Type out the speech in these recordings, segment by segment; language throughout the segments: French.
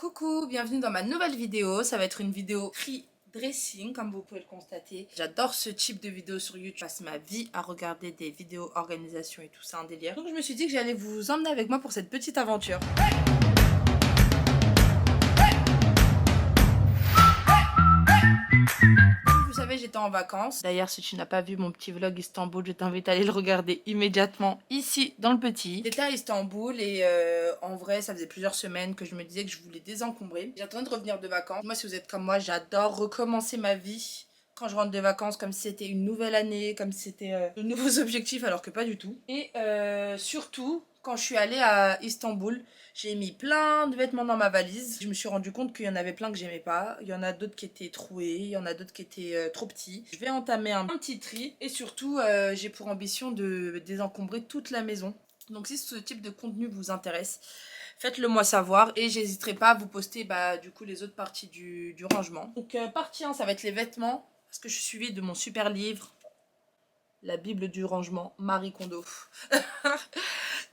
Coucou, bienvenue dans ma nouvelle vidéo. Ça va être une vidéo free dressing comme vous pouvez le constater. J'adore ce type de vidéo sur YouTube. Je passe ma vie à regarder des vidéos organisation et tout ça, un délire. Donc je me suis dit que j'allais vous emmener avec moi pour cette petite aventure. Vous savez, j'étais en vacances. D'ailleurs, si tu n'as pas vu mon petit vlog Istanbul, je t'invite à aller le regarder immédiatement ici dans le petit. J'étais à Istanbul et en vrai, ça faisait plusieurs semaines que je me disais que je voulais désencombrer. J'attendais de revenir de vacances. Moi, si vous êtes comme moi, j'adore recommencer ma vie quand je rentre de vacances, comme si c'était une nouvelle année, comme si c'était de nouveaux objectifs, alors que pas du tout. Et surtout, quand je suis allée à Istanbul, j'ai mis plein de vêtements dans ma valise. Je me suis rendu compte qu'il y en avait plein que j'aimais pas. Il y en a d'autres qui étaient troués, il y en a d'autres qui étaient trop petits. Je vais entamer un petit tri et surtout, j'ai pour ambition de désencombrer toute la maison. Donc si ce type de contenu vous intéresse, faites-le moi savoir et j'hésiterai pas à vous poster du coup les autres parties du rangement. Donc partie 1, ça va être les vêtements parce que je suis suivie de mon super livre. La Bible du rangement, Marie Kondo.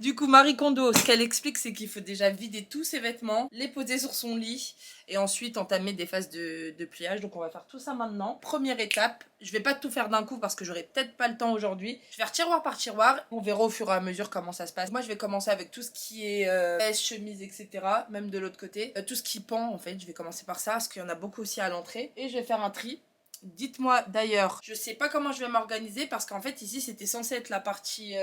Du coup, Marie Kondo, ce qu'elle explique, c'est qu'il faut déjà vider tous ses vêtements, les poser sur son lit et ensuite entamer des phases de pliage. Donc on va faire tout ça maintenant. Première étape, je vais pas tout faire d'un coup parce que j'aurai peut-être pas le temps aujourd'hui. Je vais faire tiroir par tiroir. On verra au fur et à mesure comment ça se passe. Moi, je vais commencer avec tout ce qui est veste, chemise, etc. Même de l'autre côté. Tout ce qui pend, en fait, je vais commencer par ça parce qu'il y en a beaucoup aussi à l'entrée. Et je vais faire un tri. Dites-moi d'ailleurs, je sais pas comment je vais m'organiser parce qu'en fait ici c'était censé être la partie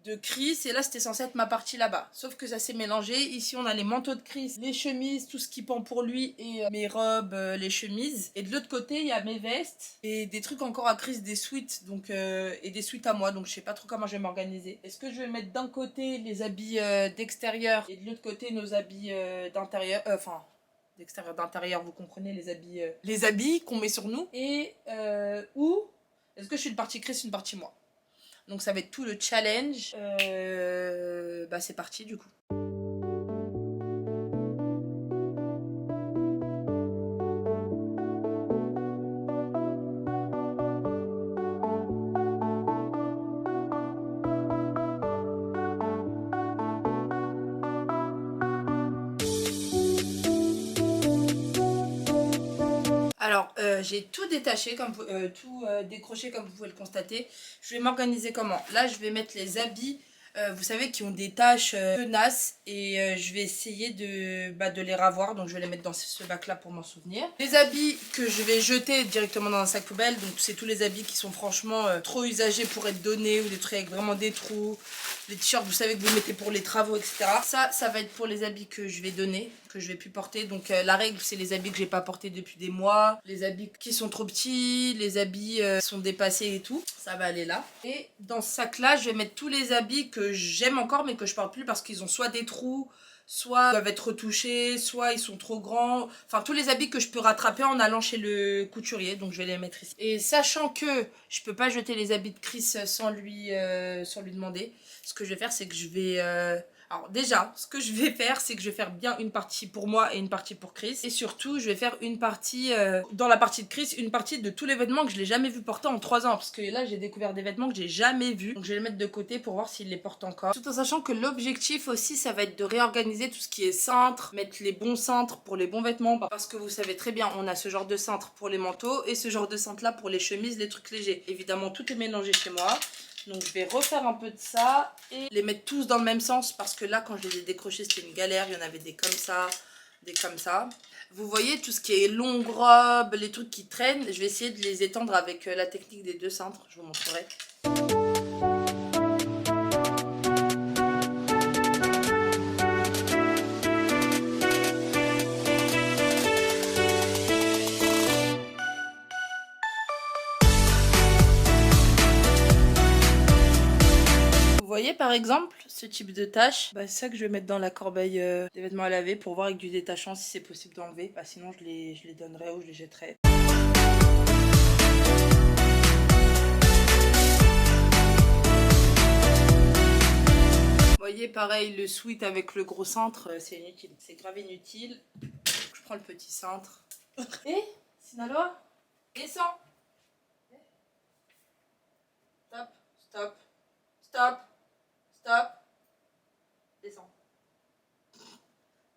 de Chris et là c'était censé être ma partie là-bas. Sauf que ça s'est mélangé. Ici on a les manteaux de Chris, les chemises, tout ce qui pend pour lui et mes robes, les chemises. Et de l'autre côté il y a mes vestes et des trucs encore à Chris, des suites donc et des suites à moi. Donc je sais pas trop comment je vais m'organiser. Est-ce que je vais mettre d'un côté les habits d'extérieur et de l'autre côté nos habits d'intérieur, d'extérieur, d'intérieur, vous comprenez, les habits qu'on met sur nous. Et ou est-ce que je suis une partie Chris, une partie moi. Donc ça va être tout le challenge. C'est parti du coup. Alors, j'ai tout détaché, tout décroché comme vous pouvez le constater. Je vais m'organiser comment? Là, je vais mettre les habits, vous savez, qui ont des taches tenaces. Et je vais essayer de les ravoir. Donc, je vais les mettre dans ce bac-là pour m'en souvenir. Les habits que je vais jeter directement dans un sac poubelle. Donc, c'est tous les habits qui sont franchement trop usagés pour être donnés. Ou des trucs avec vraiment des trous. Les t-shirts, vous savez, que vous mettez pour les travaux, etc. Ça va être pour les habits que je vais donner, que je vais plus porter. Donc la règle, c'est les habits que j'ai pas portés depuis des mois, les habits qui sont trop petits, les habits qui sont dépassés et tout. Ça va aller là. Et dans ce sac-là, je vais mettre tous les habits que j'aime encore mais que je porte plus parce qu'ils ont soit des trous, soit doivent être retouchés, soit ils sont trop grands. Enfin, tous les habits que je peux rattraper en allant chez le couturier. Donc, je vais les mettre ici. Et sachant que je peux pas jeter les habits de Chris sans lui demander, ce que je vais faire, c'est que je vais... Alors déjà, ce que je vais faire, c'est que je vais faire bien une partie pour moi et une partie pour Chris. Et surtout, je vais faire une partie, dans la partie de Chris, une partie de tous les vêtements que je l'ai jamais vu porter en 3 ans. Parce que là, j'ai découvert des vêtements que j'ai jamais vus. Donc je vais les mettre de côté pour voir s'il les porte encore. Tout en sachant que l'objectif aussi, ça va être de réorganiser tout ce qui est cintre, mettre les bons cintres pour les bons vêtements. Parce que vous savez très bien, on a ce genre de cintre pour les manteaux et ce genre de cintre là pour les chemises, les trucs légers. Évidemment, tout est mélangé chez moi. Donc je vais refaire un peu de ça et les mettre tous dans le même sens parce que là quand je les ai décrochés c'était une galère, il y en avait des comme ça, des comme ça. Vous voyez tout ce qui est longue robe, les trucs qui traînent, je vais essayer de les étendre avec la technique des 2 cintres, je vous montrerai. Vous voyez par exemple ce type de tâche, c'est ça que je vais mettre dans la corbeille des vêtements à laver pour voir avec du détachant si c'est possible d'enlever. Sinon je les donnerai ou je les jetterai. Vous voyez pareil le sweat avec le gros cintre, c'est inutile, c'est grave inutile. Je prends le petit cintre. Et Sinaloa, descends. Stop, stop, stop. Stop. Descends.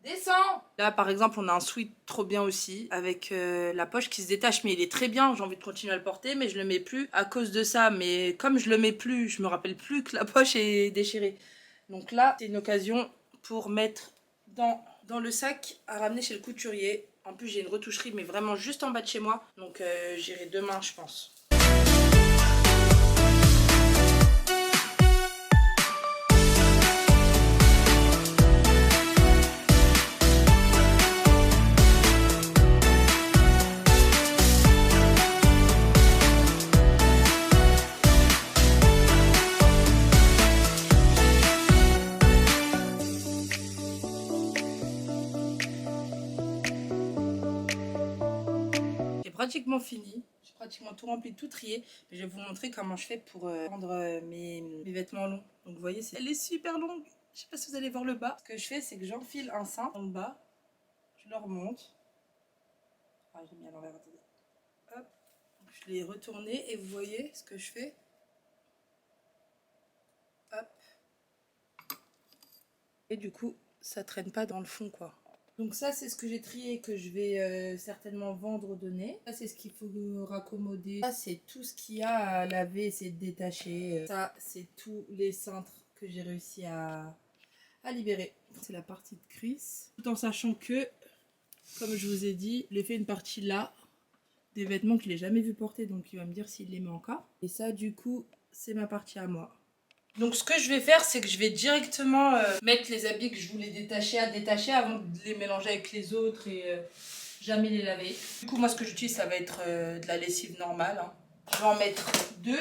Descends! Là par exemple on a un sweat trop bien aussi avec la poche qui se détache, mais il est très bien, j'ai envie de continuer à le porter mais je le mets plus à cause de ça. Mais comme je le mets plus, je me rappelle plus que la poche est déchirée. Donc là c'est une occasion pour mettre dans le sac à ramener chez le couturier. En plus j'ai une retoucherie mais vraiment juste en bas de chez moi, donc j'irai demain je pense. Pratiquement fini, j'ai pratiquement tout rempli, tout trié, mais je vais vous montrer comment je fais pour prendre mes vêtements longs. Donc vous voyez, elle est super longue, je sais pas si vous allez voir le bas. Ce que je fais, c'est que j'enfile un sein dans le bas, je le remonte. Ah, j'ai mis à l'envers, attendez. Hop, donc, je l'ai retourné et vous voyez ce que je fais. Hop. Et du coup, ça traîne pas dans le fond quoi. Donc ça c'est ce que j'ai trié que je vais certainement vendre ou donner. Ça c'est ce qu'il faut raccommoder. Ça c'est tout ce qu'il y a à laver, c'est détacher. Ça c'est tous les cintres que j'ai réussi à libérer. C'est la partie de Chris. Tout en sachant que, comme je vous ai dit, j'ai fait une partie là. Des vêtements que je l'ai jamais vu porter, donc il va me dire s'il les met encore. Et ça du coup c'est ma partie à moi. Donc ce que je vais faire, c'est que je vais directement mettre les habits que je voulais détacher à détacher avant de les mélanger avec les autres et jamais les laver. Du coup moi ce que j'utilise ça va être de la lessive normale. Hein. Je vais en mettre 2.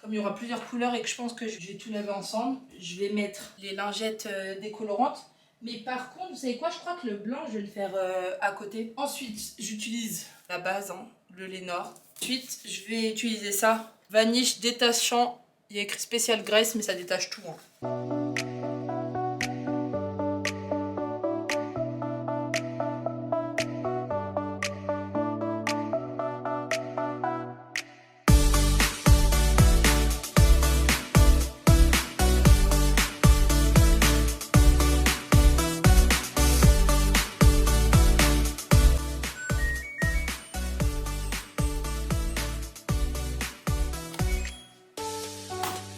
Comme il y aura plusieurs couleurs et que je pense que je vais tout laver ensemble, je vais mettre les lingettes décolorantes. Mais par contre, vous savez quoi, je crois que le blanc je vais le faire à côté. Ensuite j'utilise la base, hein, le Lénore. Ensuite je vais utiliser ça, vaniche détachant. Il y a écrit spécial graisse, mais ça détache tout. Hein.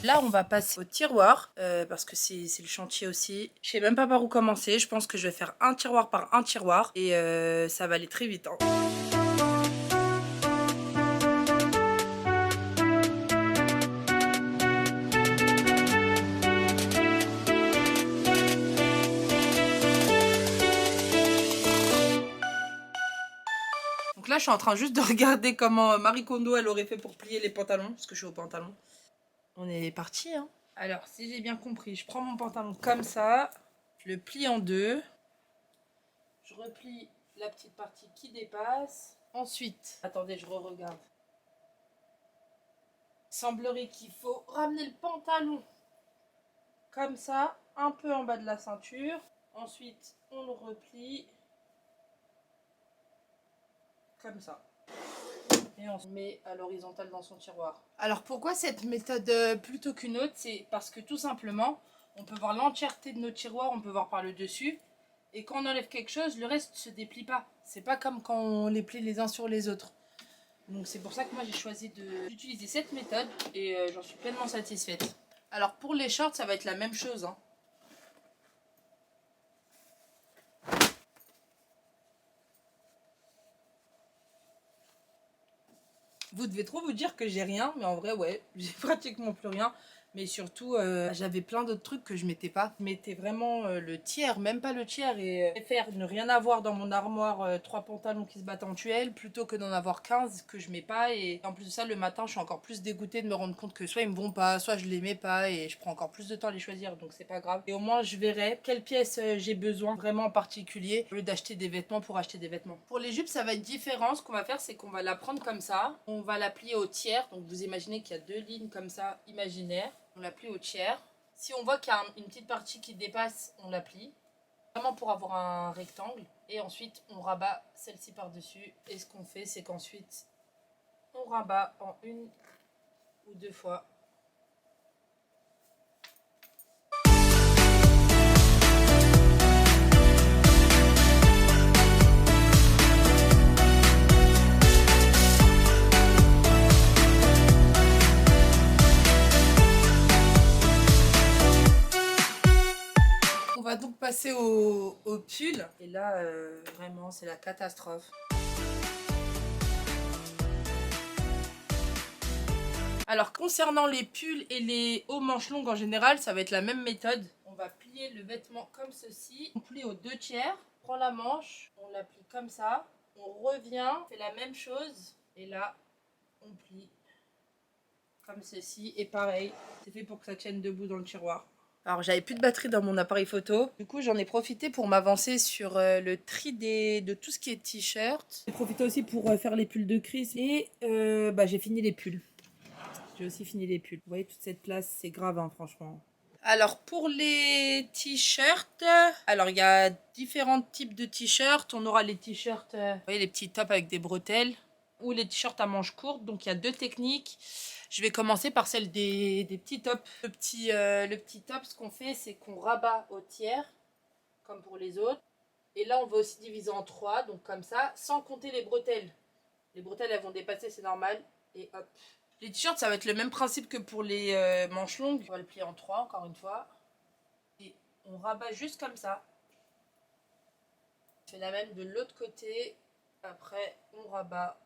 Là, on va passer au tiroir parce que c'est le chantier aussi. Je sais même pas par où commencer. Je pense que je vais faire un tiroir par un tiroir et ça va aller très vite. Hein. Donc là, je suis en train juste de regarder comment Marie Kondo elle aurait fait pour plier les pantalons parce que je suis au pantalon. On est parti, hein. Alors, si j'ai bien compris, je prends mon pantalon comme ça, je le plie en 2, je replie la petite partie qui dépasse. Ensuite, attendez, je re-regarde. Il semblerait qu'il faut ramener le pantalon comme ça, un peu en bas de la ceinture. Ensuite, on le replie comme ça. Et on se met à l'horizontale dans son tiroir. Alors pourquoi cette méthode plutôt qu'une autre? C'est parce que tout simplement, on peut voir l'entièreté de nos tiroirs, on peut voir par le dessus. Et quand on enlève quelque chose, le reste ne se déplie pas. C'est pas comme quand on les plie les uns sur les autres. Donc c'est pour ça que moi j'ai choisi d'utiliser cette méthode et j'en suis pleinement satisfaite. Alors pour les shorts, ça va être la même chose. Hein. Vous devez trop vous dire que j'ai rien, mais en vrai, ouais, j'ai pratiquement plus rien. Mais surtout, j'avais plein d'autres trucs que je mettais pas. Je mettais vraiment le tiers, même pas le tiers. Et je préfère ne rien avoir dans mon armoire, 3 pantalons qui se battent en tuelle, plutôt que d'en avoir 15 que je mets pas. Et en plus de ça, le matin, je suis encore plus dégoûtée de me rendre compte que soit ils me vont pas, soit je les mets pas. Et je prends encore plus de temps à les choisir, donc c'est pas grave. Et au moins, je verrai quelles pièces j'ai besoin vraiment en particulier, au lieu d'acheter des vêtements pour acheter des vêtements. Pour les jupes, ça va être différent. Ce qu'on va faire, c'est qu'on va la prendre comme ça. On va la plier au tiers. Donc vous imaginez qu'il y a 2 lignes comme ça, imaginaires. On la plie au tiers. Si on voit qu'il y a une petite partie qui dépasse, on la plie. Vraiment pour avoir un rectangle. Et ensuite, on rabat celle-ci par-dessus. Et ce qu'on fait, c'est qu'ensuite, on rabat en 1 ou 2 fois. au pull. Et là, vraiment, c'est la catastrophe. Alors, concernant les pulls et les hauts manches longues en général, ça va être la même méthode. On va plier le vêtement comme ceci. On plie aux 2/3, on prend la manche, on la plie comme ça. On revient, on fait la même chose. Et là, on plie comme ceci. Et pareil, c'est fait pour que ça tienne debout dans le tiroir. Alors, j'avais plus de batterie dans mon appareil photo. Du coup, j'en ai profité pour m'avancer sur le tri de tout ce qui est t-shirt. J'ai profité aussi pour faire les pulls de Chris. Et j'ai fini les pulls. J'ai aussi fini les pulls. Vous voyez, toute cette place, c'est grave, hein, franchement. Alors, pour les t-shirts, alors il y a différents types de t-shirts. On aura les t-shirts, vous voyez, les petits tops avec des bretelles, ou les t-shirts à manches courtes. Donc, il y a 2 techniques. Je vais commencer par celle des petits tops. Le petit top, ce qu'on fait, c'est qu'on rabat au tiers, comme pour les autres. Et là, on va aussi diviser en 3, donc comme ça, sans compter les bretelles. Les bretelles, elles vont dépasser, c'est normal. Et hop. Les t-shirts, ça va être le même principe que pour les manches longues. On va le plier en 3, encore une fois. Et on rabat juste comme ça. On fait la même de l'autre côté. Après, on rabat.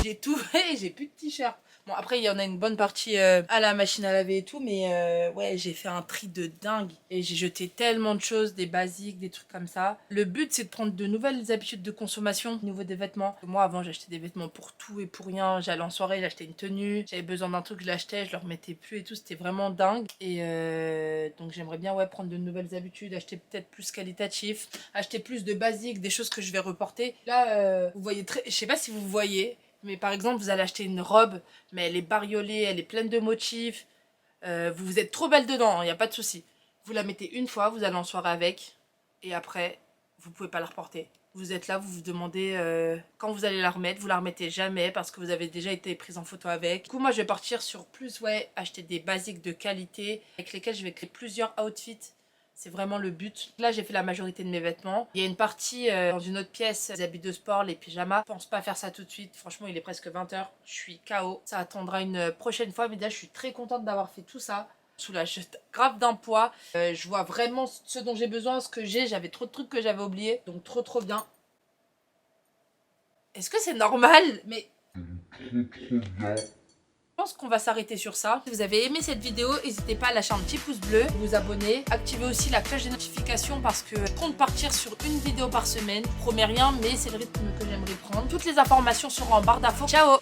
J'ai tout fait, j'ai plus de t-shirt. Bon, après, il y en a une bonne partie à la machine à laver et tout, mais ouais, j'ai fait un tri de dingue. Et j'ai jeté tellement de choses, des basiques, des trucs comme ça. Le but, c'est de prendre de nouvelles habitudes de consommation au niveau des vêtements. Moi, avant, j'achetais des vêtements pour tout et pour rien. J'allais en soirée, j'achetais une tenue. J'avais besoin d'un truc, je l'achetais, je le remettais plus et tout. C'était vraiment dingue. Et donc, j'aimerais bien prendre de nouvelles habitudes, acheter peut-être plus qualitatif, acheter plus de basiques, des choses que je vais reporter. Là, vous voyez très... Je sais pas si vous voyez... Mais par exemple, vous allez acheter une robe, mais elle est bariolée, elle est pleine de motifs. Vous êtes trop belle dedans, il n'y a pas de souci. Vous la mettez une fois, vous allez en soirée avec. Et après, vous ne pouvez pas la reporter. Vous êtes là, vous vous demandez quand vous allez la remettre. Vous la remettez jamais parce que vous avez déjà été prise en photo avec. Du coup, moi, je vais partir sur plus, acheter des basiques de qualité avec lesquels je vais créer plusieurs outfits. C'est vraiment le but. Là, j'ai fait la majorité de mes vêtements. Il y a une partie dans une autre pièce, les habits de sport, les pyjamas. Je pense pas faire ça tout de suite. Franchement, il est presque 20 h. Je suis KO. Ça attendra une prochaine fois. Mais là, je suis très contente d'avoir fait tout ça. Soulage grave d'un poids. Je vois vraiment ce dont j'ai besoin, ce que j'ai. J'avais trop de trucs que j'avais oubliés. Donc, trop bien. Est-ce que c'est normal? Mais... trop bien. Je pense qu'on va s'arrêter sur ça. Si vous avez aimé cette vidéo, n'hésitez pas à lâcher un petit pouce bleu, vous abonner, activez aussi la cloche des notifications parce que je compte partir sur une vidéo par semaine. Je promets rien, mais c'est le rythme que j'aimerais prendre. Toutes les informations seront en barre d'infos. Ciao!